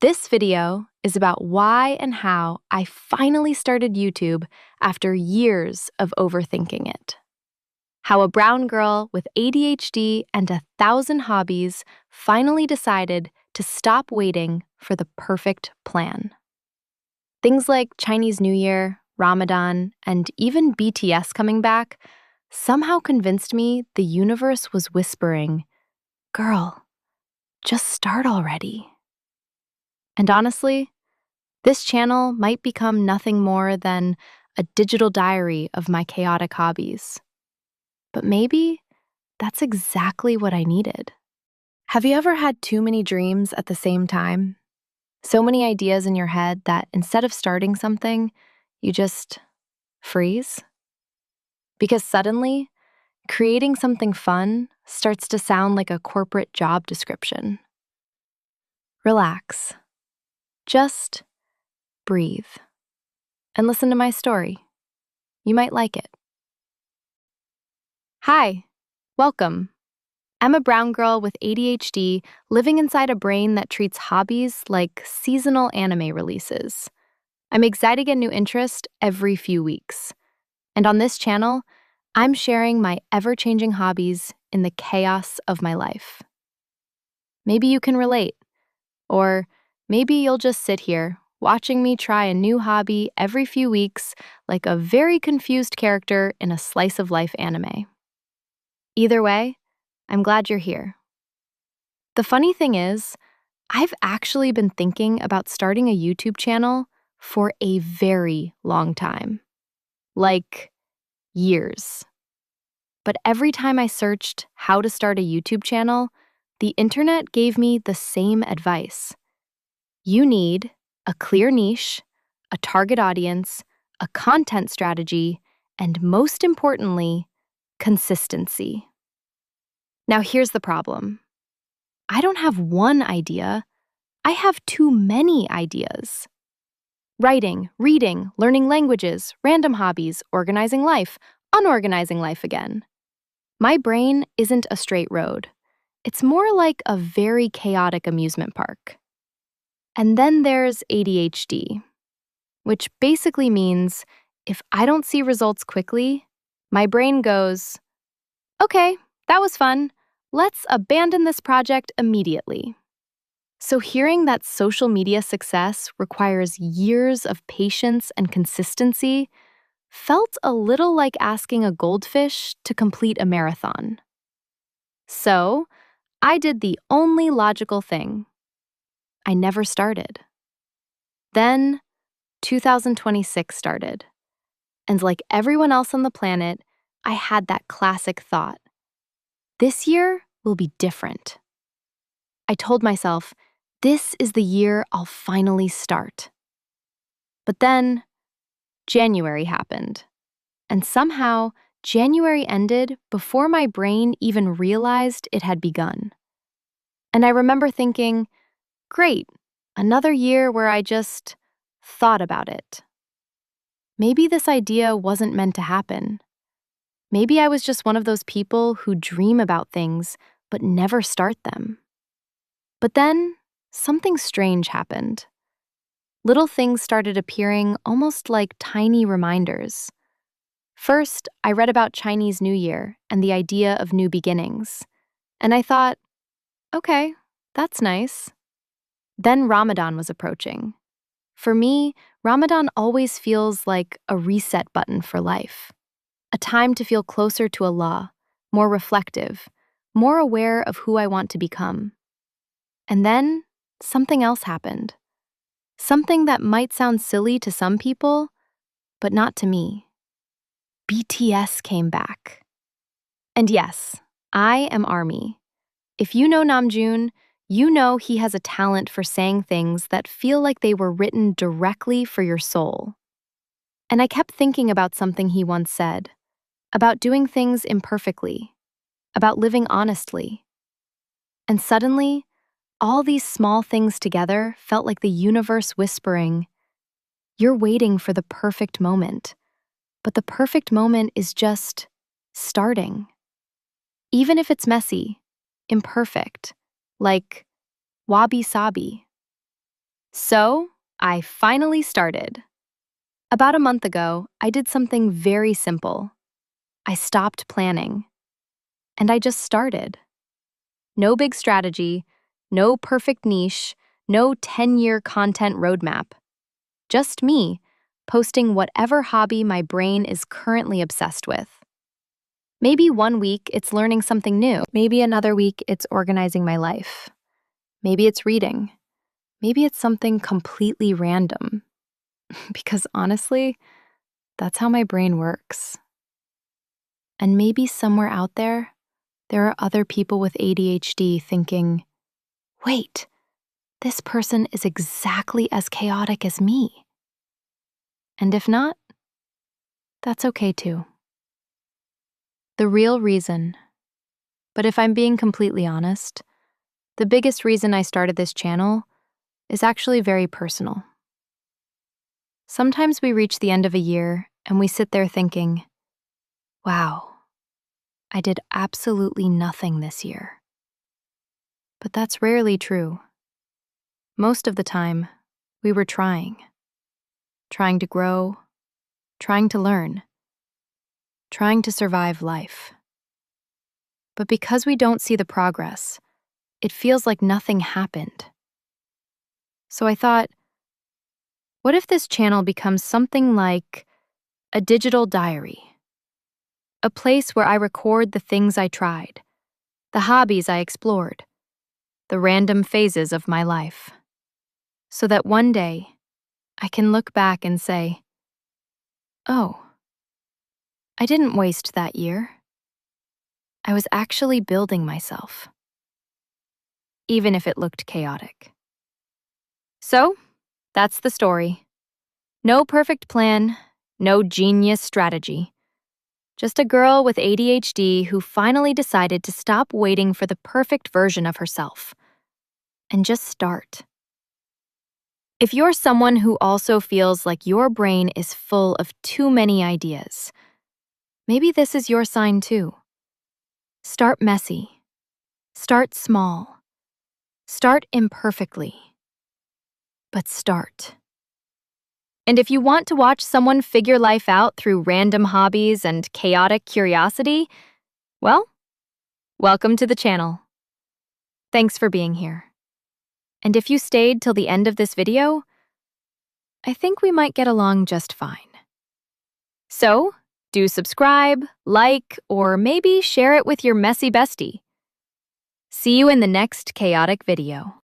This video is about why and how I finally started YouTube after years of overthinking it. How a brown girl with ADHD and 1,000 hobbies finally decided to stop waiting for the perfect plan. Things like Chinese New Year, Ramadan, and even BTS coming back somehow convinced me the universe was whispering, "Girl, just start already." And honestly, this channel might become nothing more than a digital diary of my chaotic hobbies. But maybe that's exactly what I needed. Have you ever had too many dreams at the same time? So many ideas in your head that instead of starting something, you just freeze? Because suddenly, creating something fun starts to sound like a corporate job description. Relax. Just breathe. And listen to my story. You might like it. Hi, welcome. I'm a brown girl with ADHD living inside a brain that treats hobbies like seasonal anime releases. I'm excited to get new interest every few weeks. And on this channel, I'm sharing my ever-changing hobbies in the chaos of my life. Maybe you can relate, or maybe you'll just sit here watching me try a new hobby every few weeks like a very confused character in a slice of life anime. Either way, I'm glad you're here. The funny thing is, I've actually been thinking about starting a YouTube channel for a very long time. Like, years. But every time I searched how to start a YouTube channel, the internet gave me the same advice. You need a clear niche, a target audience, a content strategy, and most importantly, consistency. Now here's the problem. I don't have one idea. I have too many ideas. Writing, reading, learning languages, random hobbies, organizing life, unorganizing life again. My brain isn't a straight road. It's more like a very chaotic amusement park. And then there's ADHD, which basically means if I don't see results quickly, my brain goes, "Okay, that was fun. Let's abandon this project immediately." So hearing that social media success requires years of patience and consistency felt a little like asking a goldfish to complete a marathon. So I did the only logical thing. I never started. Then 2026 started. And like everyone else on the planet, I had that classic thought. This year will be different. I told myself, this is the year I'll finally start. But then January happened. And somehow, January ended before my brain even realized it had begun. And I remember thinking, great, another year where I just thought about it. Maybe this idea wasn't meant to happen. Maybe I was just one of those people who dream about things but never start them. But then, something strange happened. Little things started appearing almost like tiny reminders. First, I read about Chinese New Year and the idea of new beginnings. And I thought, okay, that's nice. Then Ramadan was approaching. For me, Ramadan always feels like a reset button for life. A time to feel closer to Allah, more reflective, more aware of who I want to become. And then something else happened. Something that might sound silly to some people, but not to me. BTS came back. And yes, I am ARMY. If you know Namjoon, you know he has a talent for saying things that feel like they were written directly for your soul. And I kept thinking about something he once said, about doing things imperfectly, about living honestly. And suddenly, all these small things together felt like the universe whispering, you're waiting for the perfect moment, but the perfect moment is just starting. Even if it's messy, imperfect, like wabi-sabi. So, I finally started. About a month ago, I did something very simple. I stopped planning, and I just started. No big strategy, no perfect niche, no 10-year content roadmap. Just me, posting whatever hobby my brain is currently obsessed with. Maybe one week it's learning something new. Maybe another week it's organizing my life. Maybe it's reading. Maybe it's something completely random. Because honestly, that's how my brain works. And maybe somewhere out there are other people with ADHD thinking, wait, this person is exactly as chaotic as me. And if not, that's okay too. The real reason, but if I'm being completely honest, the biggest reason I started this channel is actually very personal. Sometimes we reach the end of a year and we sit there thinking, wow, I did absolutely nothing this year. But that's rarely true. Most of the time, we were trying to grow, trying to learn, trying to survive life. But because we don't see the progress, it feels like nothing happened. So I thought, what if this channel becomes something like a digital diary? A place where I record the things I tried, the hobbies I explored, the random phases of my life, so that one day I can look back and say, oh, I didn't waste that year. I was actually building myself, even if it looked chaotic. So, that's the story. No perfect plan, no genius strategy. Just a girl with ADHD who finally decided to stop waiting for the perfect version of herself and just start. If you're someone who also feels like your brain is full of too many ideas, maybe this is your sign too. Start messy. Start small. Start imperfectly. But start. And if you want to watch someone figure life out through random hobbies and chaotic curiosity, well, welcome to the channel. Thanks for being here. And if you stayed till the end of this video, I think we might get along just fine. So, do subscribe, like, or maybe share it with your messy bestie. See you in the next chaotic video.